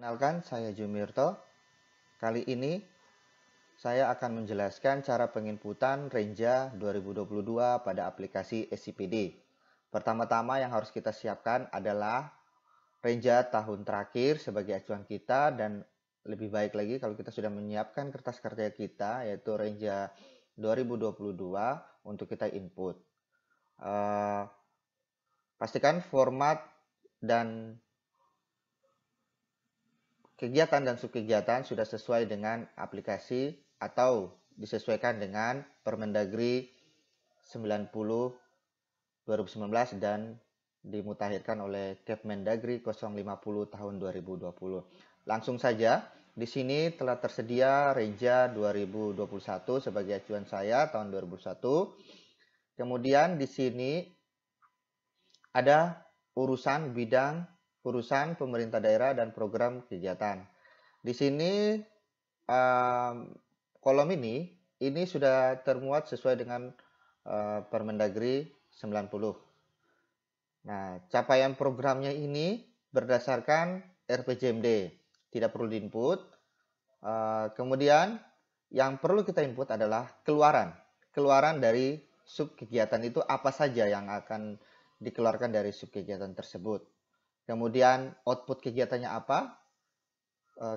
Kenalkan, saya Jumirto. Kali ini saya akan menjelaskan cara penginputan Renja 2022 pada aplikasi SIPD. Pertama-tama yang harus kita siapkan adalah Renja tahun terakhir sebagai acuan kita, dan lebih baik lagi kalau kita sudah menyiapkan kertas kerja kita yaitu Renja 2022 untuk kita input. Pastikan format dan kegiatan dan subkegiatan sudah sesuai dengan aplikasi atau disesuaikan dengan Permendagri 90 2019 dan dimutakhirkan oleh Kepmendagri 050 tahun 2020. Langsung saja, di sini telah tersedia Renja 2021 sebagai acuan saya tahun 2021. Kemudian di sini ada urusan bidang urusan pemerintah daerah dan program kegiatan. Di sini kolom ini sudah termuat sesuai dengan Permendagri 90. Nah, capaian programnya ini berdasarkan RPJMD, tidak perlu diinput. Kemudian yang perlu kita input adalah keluaran dari sub kegiatan itu apa saja yang akan dikeluarkan dari sub kegiatan tersebut. Kemudian output kegiatannya apa,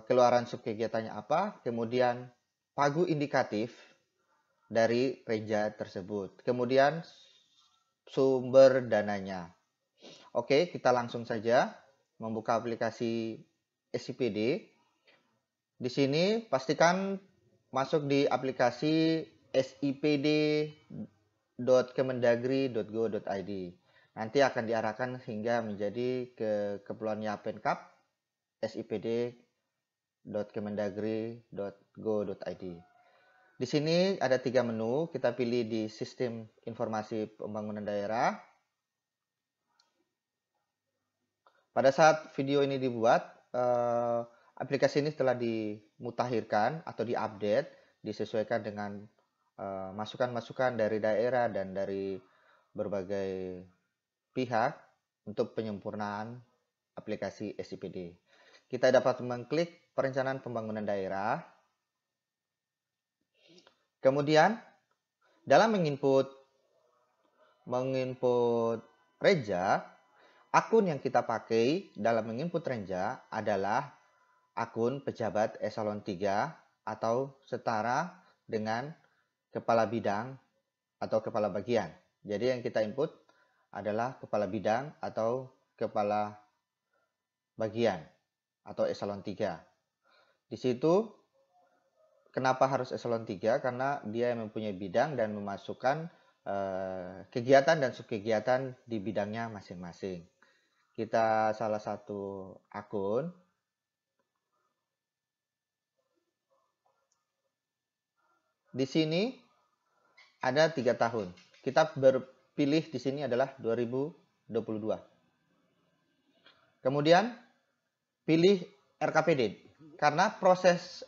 keluaran sub kegiatannya apa, kemudian pagu indikatif dari Renja tersebut, kemudian sumber dananya. Oke, kita langsung saja membuka aplikasi SIPD. Di sini pastikan masuk di aplikasi sipd.kemendagri.go.id. Nanti akan diarahkan hingga menjadi ke Kepulauan Yapenkap sipd.kemendagri.go.id. Di sini ada 3 menu, kita pilih di Sistem Informasi Pembangunan Daerah. Pada saat video ini dibuat, aplikasi ini telah dimutakhirkan atau diupdate, disesuaikan dengan masukan-masukan dari daerah dan dari berbagai pihak untuk penyempurnaan aplikasi SIPD. Kita dapat mengklik perencanaan pembangunan daerah. Kemudian dalam menginput Renja, akun yang kita pakai dalam menginput Renja adalah akun pejabat eselon 3 atau setara dengan kepala bidang atau kepala bagian. Jadi yang kita input adalah kepala bidang atau kepala bagian atau eselon 3. Di situ kenapa harus eselon 3? Karena dia mempunyai bidang dan memasukkan kegiatan dan subkegiatan di bidangnya masing-masing. Kita salah satu akun. Di sini ada 3 tahun. Kita pilih di sini adalah 2022. Kemudian pilih RKPD karena proses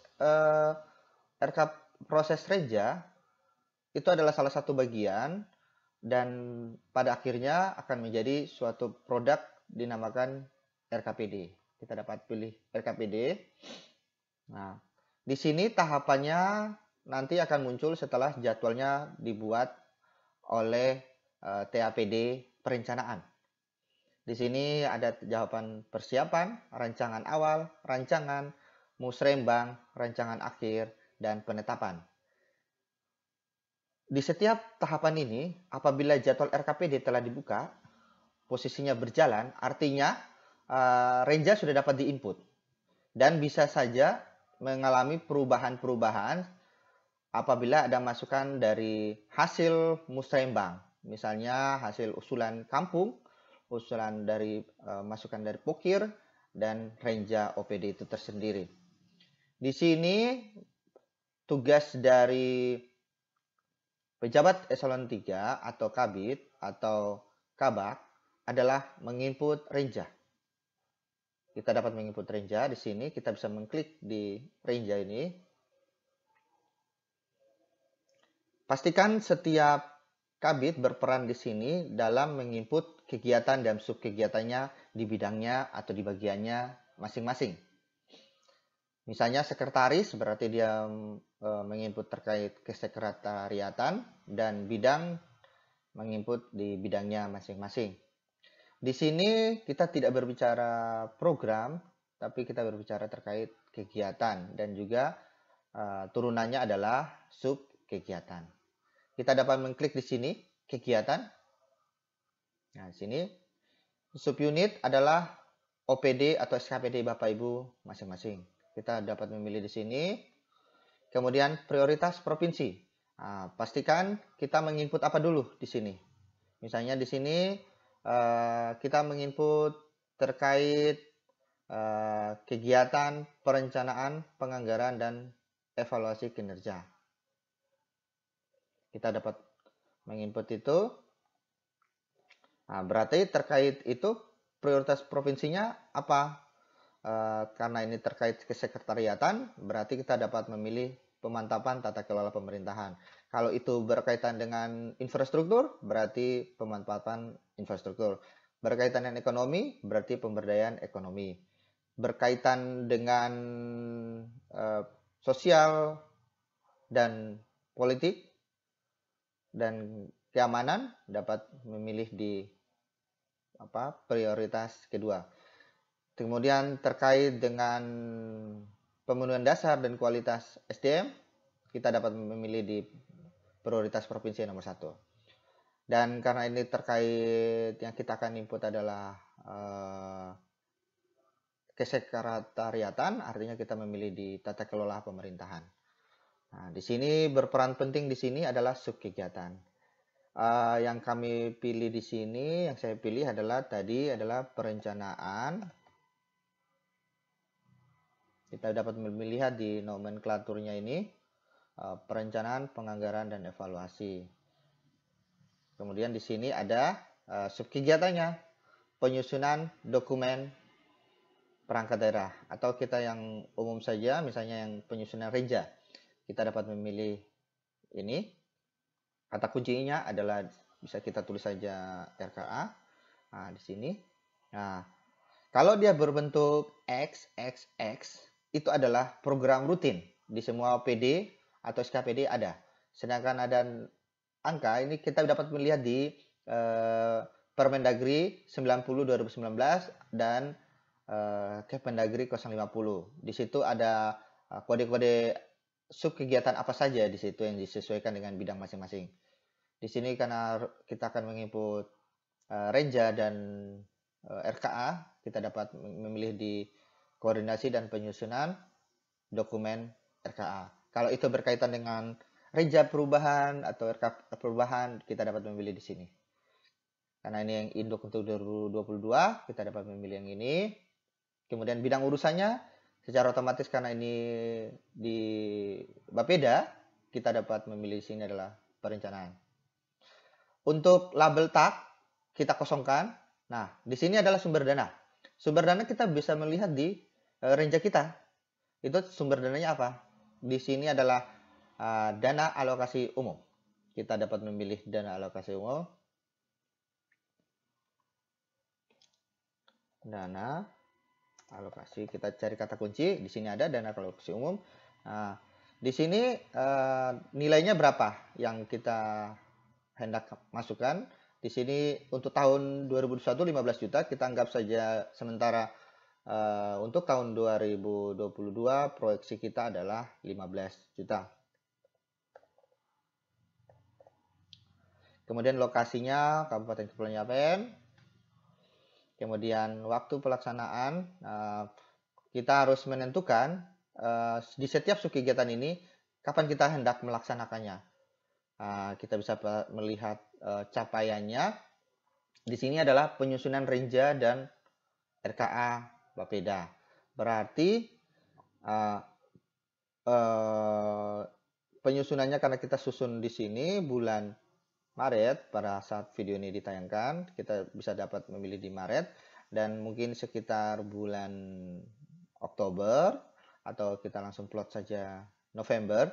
Renja itu adalah salah satu bagian dan pada akhirnya akan menjadi suatu produk dinamakan RKPD. Kita dapat pilih RKPD. Nah, di sini tahapannya nanti akan muncul setelah jadwalnya dibuat oleh TAPD perencanaan. Di sini ada jawaban persiapan, rancangan awal, rancangan, musrembang, rancangan akhir, dan penetapan. Di setiap tahapan ini, apabila jadwal RKPD telah dibuka, posisinya berjalan, artinya Renja sudah dapat diinput. Dan bisa saja mengalami perubahan-perubahan apabila ada masukan dari hasil musrembang. Misalnya hasil usulan kampung, usulan dari masukan dari Pokir, dan Renja OPD itu tersendiri. Di sini tugas dari pejabat eselon 3 atau Kabid atau Kabak adalah menginput Renja. Kita dapat menginput Renja di sini, kita bisa mengklik di Renja ini. Pastikan setiap Kabid berperan di sini dalam menginput kegiatan dan subkegiatannya di bidangnya atau di bagiannya masing-masing. Misalnya sekretaris berarti dia menginput terkait kesekretariatan dan bidang menginput di bidangnya masing-masing. Di sini kita tidak berbicara program, tapi kita berbicara terkait kegiatan dan juga turunannya adalah sub kegiatan. Kita dapat mengklik di sini kegiatan. Nah, di sini subunit adalah OPD atau SKPD Bapak Ibu masing-masing. Kita dapat memilih di sini. Kemudian prioritas provinsi. Nah, pastikan kita menginput apa dulu di sini. Misalnya di sini kita menginput terkait kegiatan perencanaan, penganggaran, dan evaluasi kinerja. Kita dapat menginput itu. Nah, berarti terkait itu prioritas provinsinya apa? Karena ini terkait kesekretariatan, berarti kita dapat memilih pemantapan tata kelola pemerintahan. Kalau itu berkaitan dengan infrastruktur, berarti pemanfaatan infrastruktur. Berkaitan dengan ekonomi, berarti pemberdayaan ekonomi. Berkaitan dengan sosial dan politik dan keamanan, dapat memilih di prioritas kedua. Kemudian terkait dengan pemenuhan dasar dan kualitas SDM, kita dapat memilih di prioritas provinsi nomor 1. Dan karena ini terkait yang kita akan input adalah kesekretariatan, artinya kita memilih di tata kelola pemerintahan. Nah, di sini berperan penting di sini adalah sub kegiatan. Yang kami pilih di sini, yang saya pilih adalah perencanaan. Kita dapat melihat di nomenklaturnya ini, perencanaan, penganggaran, dan evaluasi. Kemudian di sini ada subkegiatannya, penyusunan dokumen perangkat daerah. Atau kita yang umum saja, misalnya yang penyusunan renja. Kita dapat memilih ini. Kata kuncinya adalah bisa kita tulis saja RKA. Nah, di sini. Nah, kalau dia berbentuk XXX, itu adalah program rutin di semua PD atau SKPD ada. Sedangkan ada angka ini kita dapat melihat di Permendagri 90/2019 dan Kepmendagri 050. Di situ ada kode-kode sub kegiatan apa saja di situ yang disesuaikan dengan bidang masing-masing. Di sini karena kita akan menginput Renja dan RKA, kita dapat memilih di koordinasi dan penyusunan dokumen RKA. Kalau itu berkaitan dengan Renja perubahan atau RKA perubahan, kita dapat memilih di sini. Karena ini yang induk untuk 2022, kita dapat memilih yang ini. Kemudian bidang urusannya, secara otomatis karena ini di Bapeda, kita dapat memilih di sini adalah perencanaan. Untuk label tag, kita kosongkan. Nah, di sini adalah sumber dana. Sumber dana kita bisa melihat di renja kita. Itu sumber dananya apa? Di sini adalah dana alokasi umum. Kita dapat memilih dana alokasi umum. Dana alokasi, kita cari kata kunci. Di sini ada dana alokasi umum. Nah, di sini nilainya berapa yang kita hendak masukkan. Di sini untuk tahun 2021 15 juta, kita anggap saja sementara untuk tahun 2022 proyeksi kita adalah 15 juta. Kemudian lokasinya Kabupaten Kepulauan Yapen. Kemudian waktu pelaksanaan, kita harus menentukan di setiap subkegiatan ini kapan kita hendak melaksanakannya. Kita bisa melihat capaiannya. Di sini adalah penyusunan renja dan RKA Bapeda. Berarti penyusunannya karena kita susun di sini bulan Maret, pada saat video ini ditayangkan, kita bisa dapat memilih di Maret, dan mungkin sekitar bulan Oktober, atau kita langsung plot saja November,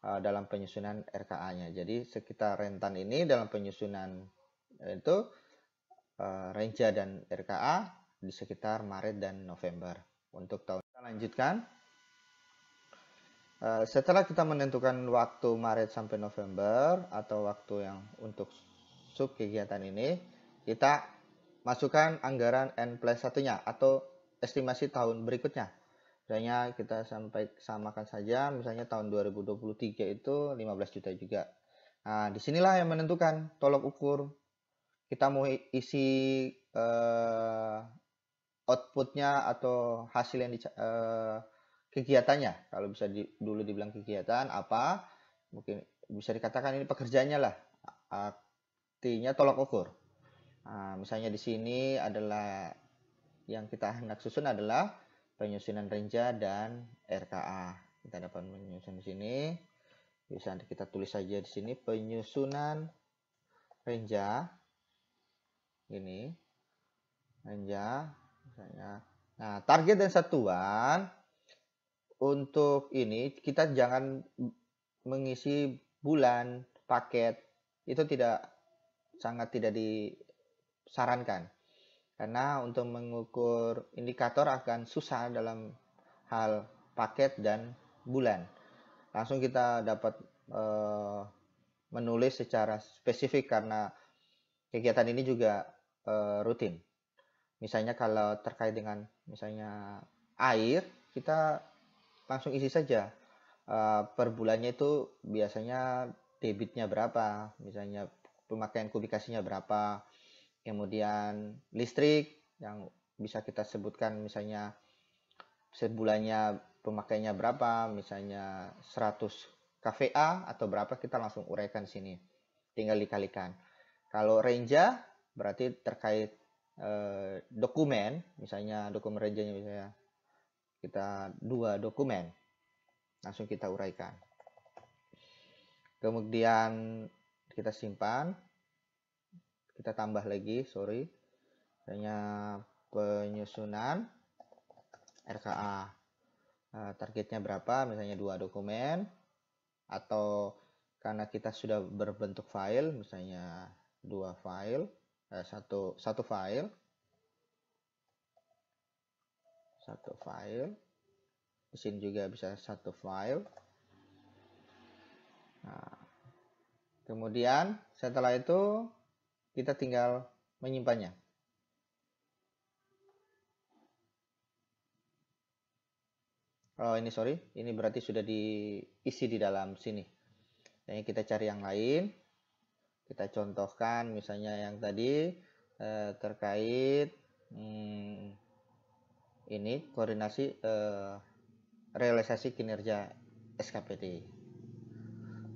dalam penyusunan RKA-nya. Jadi sekitar rentan ini dalam penyusunan itu renja dan RKA di sekitar Maret dan November untuk tahun. Kita lanjutkan. Setelah kita menentukan waktu Maret sampai November atau waktu yang untuk sub kegiatan ini, kita masukkan anggaran N plus satunya atau estimasi tahun berikutnya. Misalnya kita sampai samakan saja, misalnya tahun 2023 itu 15 juta juga. Nah, disinilah yang menentukan tolok ukur kita mau isi outputnya atau hasil yang kegiatannya. Kalau bisa dulu dibilang kegiatan apa, mungkin bisa dikatakan ini pekerjaannya lah. Artinya tolok ukur. Nah, misalnya di sini adalah yang kita hendak susun adalah penyusunan renja dan RKA. Kita dapat menyusun di sini. Bisa kita tulis saja di sini penyusunan renja. Ini renja misalnya. Nah, target dan satuan untuk ini kita jangan mengisi bulan, paket. Itu sangat tidak disarankan. Karena untuk mengukur indikator akan susah dalam hal paket dan bulan. Langsung kita dapat menulis secara spesifik karena kegiatan ini juga rutin. Misalnya kalau terkait dengan misalnya air, kita langsung isi saja. Per bulannya itu biasanya debitnya berapa, misalnya pemakaian kubikasinya berapa, kemudian listrik yang bisa kita sebutkan misalnya sebulannya pemakaiannya berapa, misalnya 100 kVA atau berapa, kita langsung uraikan sini, tinggal dikalikan. Kalau renja berarti terkait dokumen, misalnya dokumen renjanya misalnya kita 2 dokumen, langsung kita uraikan. Kemudian kita simpan, kita tambah lagi, misalnya penyusunan RKA, targetnya berapa, misalnya 2 dokumen, atau karena kita sudah berbentuk file, misalnya 2 file, satu file, di sini juga bisa 1 file. Nah, kemudian setelah itu kita tinggal menyimpannya. Oh ini ini berarti sudah diisi di dalam sini. Jadi kita cari yang lain, kita contohkan misalnya yang tadi terkait ini koordinasi realisasi kinerja SKPD.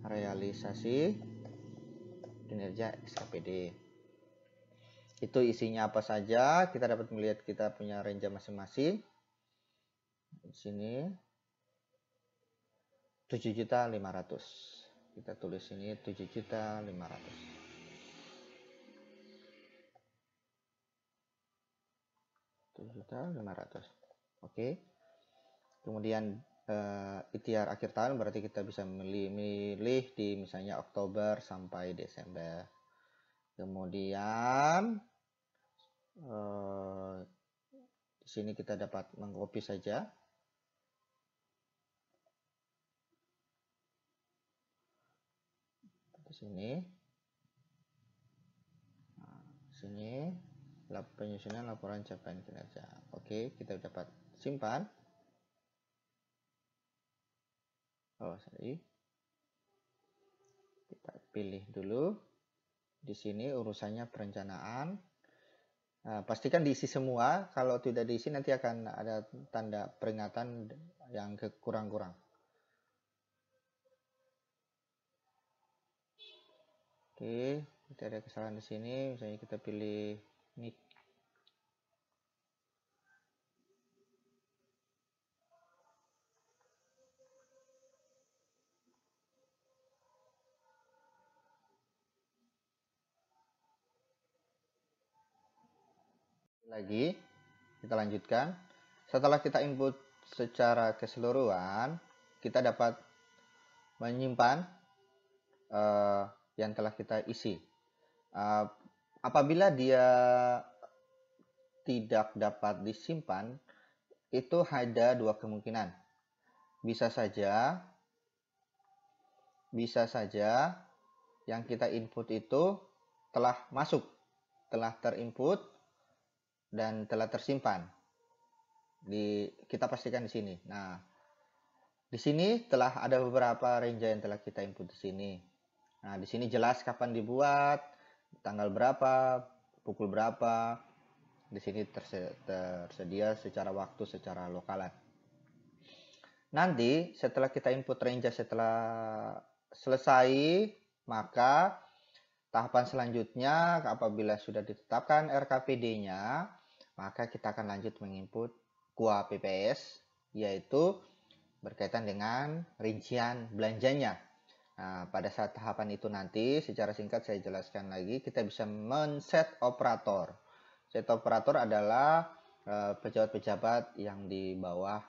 Realisasi kinerja SKPD. Itu isinya apa saja, kita dapat melihat kita punya range masing-masing. Di sini 7.500.000. Kita tulis ini 7.500.000. Oke. Kemudian ITR akhir tahun berarti kita bisa milih di misalnya Oktober sampai Desember. Kemudian di sini kita dapat mengcopy saja. Di sini. Nah, sini penyusunan laporan capaian kinerja. Oke, kita dapat simpan. Kita pilih dulu. Di sini urusannya perencanaan. Nah, pastikan diisi semua. Kalau tidak diisi nanti akan ada tanda peringatan yang kurang-kurang. Oke, kita ada kesalahan di sini. Misalnya kita pilih ini. Lagi kita lanjutkan. Setelah kita input secara keseluruhan, kita dapat menyimpan yang telah kita isi. Apabila dia tidak dapat disimpan, itu ada 2 kemungkinan. Bisa saja bisa saja yang kita input itu telah masuk, telah terinput dan telah tersimpan. Kita pastikan di sini. Nah, di sini telah ada beberapa range yang telah kita input di sini. Nah, di sini jelas kapan dibuat, tanggal berapa, pukul berapa. Di sini tersedia secara waktu, secara lokalan. Nanti setelah kita input range setelah selesai, maka tahapan selanjutnya apabila sudah ditetapkan RKPD-nya, maka kita akan lanjut menginput KUA PPS, yaitu berkaitan dengan rincian belanjanya. Nah, pada saat tahapan itu nanti, secara singkat saya jelaskan lagi, kita bisa men-set operator. Set operator adalah pejabat-pejabat yang di bawah,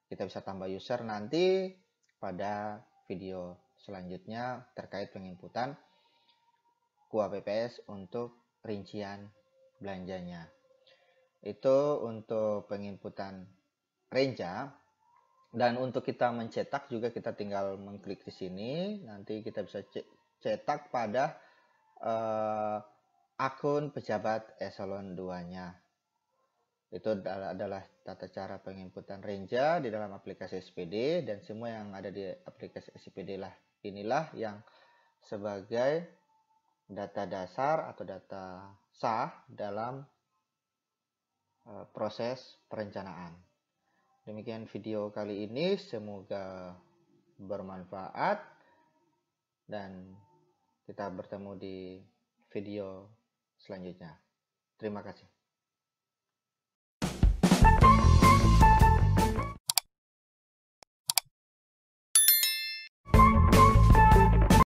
kita bisa tambah user nanti pada video selanjutnya terkait penginputan KUA PPS untuk rincian belanjanya. Itu untuk penginputan renja. Dan untuk kita mencetak juga kita tinggal mengklik di sini. Nanti kita bisa cetak pada akun pejabat eselon 2-nya. Itu adalah tata cara penginputan renja di dalam aplikasi SPD, dan semua yang ada di aplikasi SPD inilah yang sebagai data dasar atau data sah dalam proses perencanaan. Demikian video kali ini, semoga bermanfaat dan kita bertemu di video selanjutnya. Terima kasih.